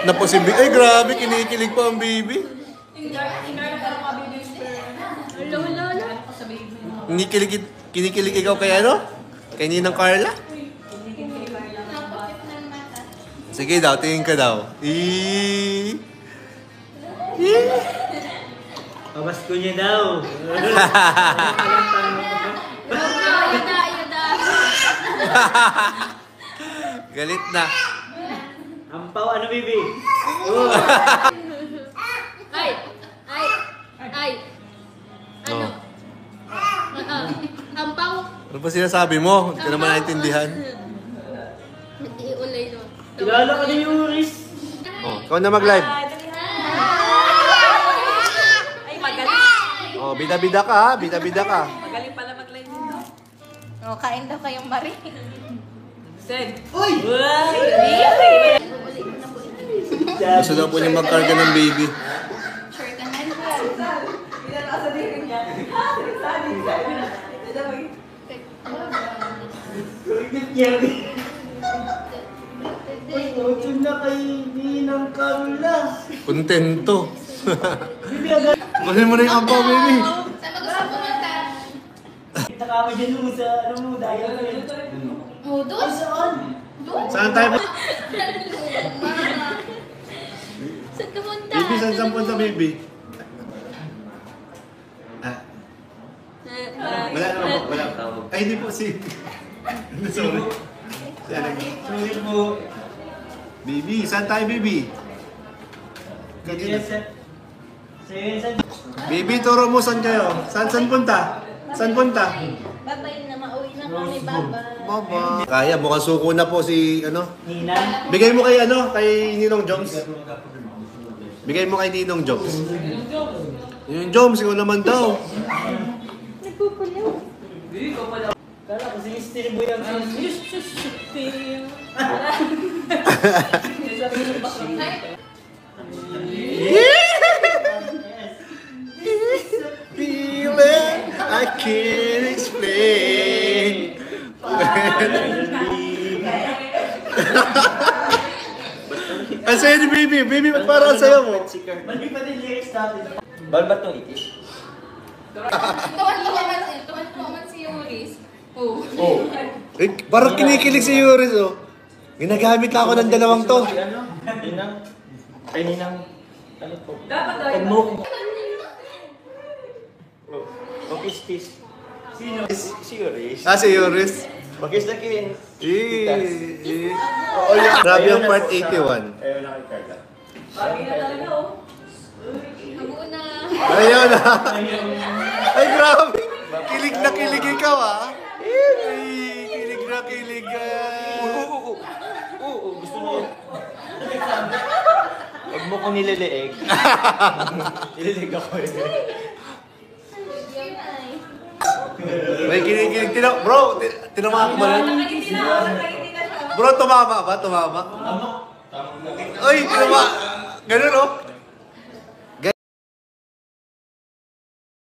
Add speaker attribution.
Speaker 1: na po si baby. Ay, grabe, kinikilig pa ang baby. Kinikilig ikaw kay ano? Kay Ninang Carla? Sige daw, tingin ka daw.
Speaker 2: Pamasko niya daw.
Speaker 1: Galit na.
Speaker 2: Ampaw, ano, baby?
Speaker 3: Ay. Ano? Ampaw.
Speaker 1: Ano pa sinasabi mo? Hindi ka naman naintindihan.
Speaker 3: Iulay no.
Speaker 2: Kilala ka ni Yuris.
Speaker 1: Oh, ikaw na mag-live.
Speaker 4: Ay, magaling.
Speaker 1: Oh, bida-bida ka ha. Bida-bida ka.
Speaker 4: Magaling pala mag-live dito.
Speaker 3: Oh, kain daw kayong mari.
Speaker 4: Sen.
Speaker 2: Uy!
Speaker 4: Uy!
Speaker 1: Gusto daw po niya magkarga ng baby.
Speaker 3: Sure ka na.
Speaker 2: Uy, utun na kay Ninang Carla.
Speaker 1: Kontento.
Speaker 2: Bibi, agad.
Speaker 1: Kunin mo na yung ampaw, baby.
Speaker 3: Saan ba gusto pumunta?
Speaker 2: Kita ka mo dyan mo sa, ano mo, dahil mo yun.
Speaker 3: Oh, doon?
Speaker 2: Saan?
Speaker 3: Doon?
Speaker 1: Saan tayo?
Speaker 3: Saan ka punta?
Speaker 1: Baby, saan punta, baby? Wala naman po, wala. Ay, hindi po si... Sorry.
Speaker 2: Sulit mo.
Speaker 1: Baby, saan tayo, baby? Baby, turo mo saan kayo. Saan punta? Saan punta?
Speaker 3: Babay na, mauwi na kami, babay.
Speaker 1: Baba. Kaya, mukhang suko na po si, ano?
Speaker 2: Ninang?
Speaker 1: Bigay mo kay, ano, kay Ninong Joms. Bigay mo kay Ninong Joms. Yung Joms, ikaw naman daw.
Speaker 3: Nagpupulaw.
Speaker 2: Kala ko si Mr. Boy ang
Speaker 1: Feeling I can't explain. Ang sayo ni baby. Baby, ba't parang ang sayo mo?
Speaker 2: Mali pa din lyrics natin.
Speaker 5: Balbat tong itis.
Speaker 3: Tuwan-tuwa man si Yuris. Oh.
Speaker 1: Oh. Eh, parang kinikilig si Yuris, oh. Ginagamit lang ako ng dalawang to.
Speaker 5: Si ano? Ninang. Kay Ninang. Ano po?
Speaker 4: Dapat daw.
Speaker 5: Pagmuk. O kiss-kiss.
Speaker 2: Sino?
Speaker 5: Si Yuris.
Speaker 1: Ah, si Yuris.
Speaker 5: Mag-kiss na kin.
Speaker 1: Oh, yeah. Grabe ang part 81.
Speaker 5: Ayaw na kay Carla.
Speaker 4: Bagay na talaga, oh.
Speaker 3: Hago na.
Speaker 1: Ayun na. Ay, grabe. Kilig na kilig ikaw, ah. Ay, kilig na kilig.
Speaker 5: Oo, gusto mo. Huwag mo ko nililiig. Nililig ako eh.
Speaker 1: May kilig. Bro, tinama ko ba nun?
Speaker 4: Nakangiti na siya.
Speaker 1: Bro, tumama ba? Tumama? Ay, tinama. Ganun, oh.